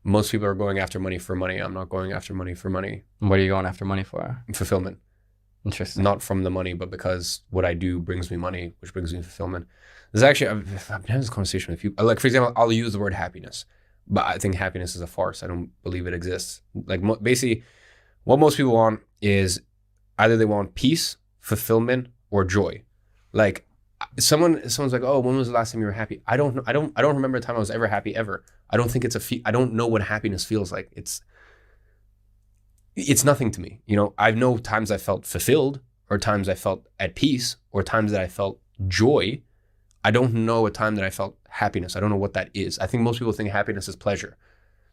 Most people are going after money for money. I'm not going after money for money. What are you going after money for? Fulfillment. Interesting. Not from the money, but because what I do brings me money, which brings me fulfillment. There's actually, I've been having this conversation with you. Like, for example, I'll use the word happiness, but I think happiness is a farce. I don't believe it exists. Like, basically, what most people want is either they want peace, fulfillment, or joy. Like, someone's like, oh, when was the last time you were happy? I don't know. I don't remember a time I was ever happy ever. I don't think I don't know what happiness feels like. It's nothing to me. You know, I know times I felt fulfilled, or times I felt at peace, or times that I felt joy. I don't know a time that I felt happiness. I don't know what that is. I think most people think happiness is pleasure.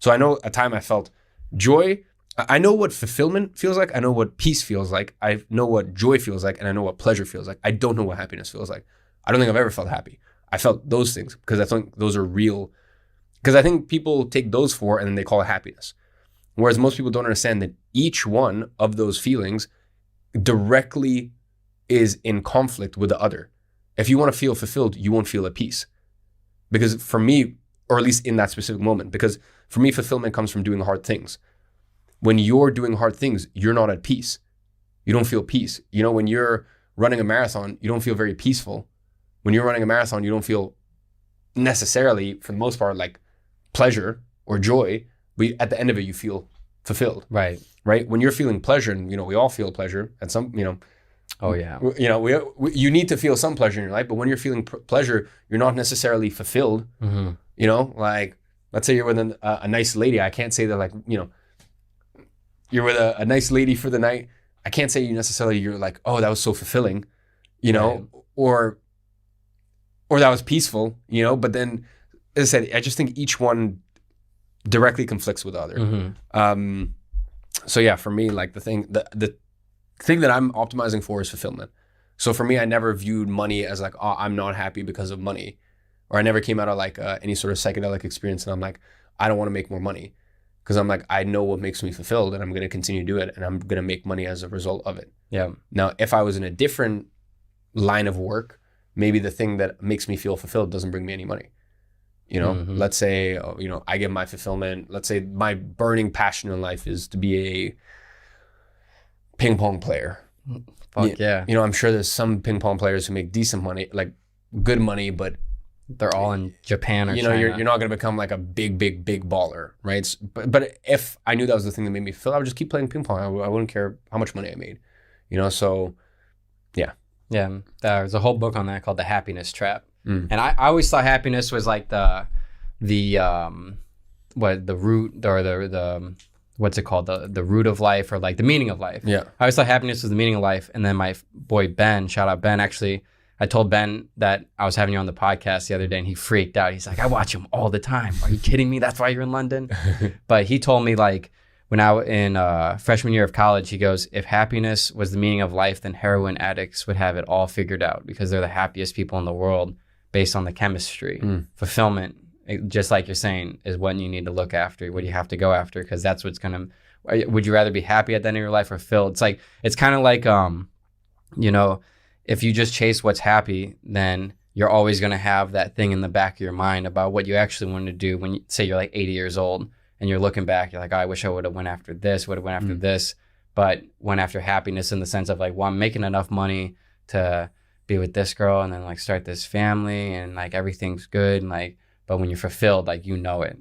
So I know a time I felt joy. I know what fulfillment feels like. I know what peace feels like. I know what joy feels like, and I know what pleasure feels like. I don't know what happiness feels like. I don't think I've ever felt happy. I felt those things because I think those are real. Because I think people take those four and then they call it happiness. Whereas most people don't understand that each one of those feelings directly is in conflict with the other. If you want to feel fulfilled, you won't feel at peace. Because for me, or at least in that specific moment, because for me, fulfillment comes from doing hard things. When you're doing hard things, you're not at peace. You don't feel peace. You know, when you're running a marathon, you don't feel very peaceful. When you're running a marathon, you don't feel necessarily, for the most part, like pleasure or joy, but at the end of it, you feel fulfilled. Right. Right. When you're feeling pleasure, and, you know, we all feel pleasure at some, you know. Oh, yeah. You know, you need to feel some pleasure in your life, but when you're feeling pleasure, you're not necessarily fulfilled. Mm-hmm. You know, like, let's say you're with a nice lady. I can't say that, like, you know, you're with a nice lady for the night. I can't say you're like, oh, that was so fulfilling, you know, right. or that was peaceful, you know, but then, as I said, I just think each one directly conflicts with the other. Mm-hmm. So yeah, for me, like the thing that I'm optimizing for is fulfillment. So for me, I never viewed money as like, oh, I'm not happy because of money. Or I never came out of like any sort of psychedelic experience and I'm like, I don't want to make more money. Because I'm like, I know what makes me fulfilled and I'm going to continue to do it and I'm going to make money as a result of it. Yeah. Now, if I was in a different line of work, maybe the thing that makes me feel fulfilled doesn't bring me any money. You know, mm-hmm. Let's say, you know, I get my fulfillment. Let's say my burning passion in life is to be a ping pong player. Fuck yeah. You know, I'm sure there's some ping pong players who make decent money, like good money, but they're all in Japan or you know, China. You're not going to become like a big baller, right? But if I knew that was the thing that made me feel, I would just keep playing ping pong. I wouldn't care how much money I made, you know? So yeah. Yeah. There's a whole book on that called The Happiness Trap. And I always thought happiness was like the root or the what's it called? The root of life or like the meaning of life. Yeah. I always thought happiness was the meaning of life. And then my boy Ben, shout out Ben, actually, I told Ben that I was having you on the podcast the other day and he freaked out. He's like, I watch him all the time. Are you kidding me? That's why you're in London? But he told me, like, when I was in freshman year of college, he goes, if happiness was the meaning of life, then heroin addicts would have it all figured out because they're the happiest people in the world based on the chemistry. Fulfillment, just like you're saying, is what you need to look after, what you have to go after, because that's what's going to, would you rather be happy at the end of your life or filled? It's kind of like, you know, if you just chase what's happy, then you're always going to have that thing in the back of your mind about what you actually want to do when you say you're like 80 years old and you're looking back, you're like, oh, I wish I would have went after this, this, but went after happiness in the sense of like, well, I'm making enough money to be with this girl and then like start this family and like everything's good and like, but when you're fulfilled, like, you know it.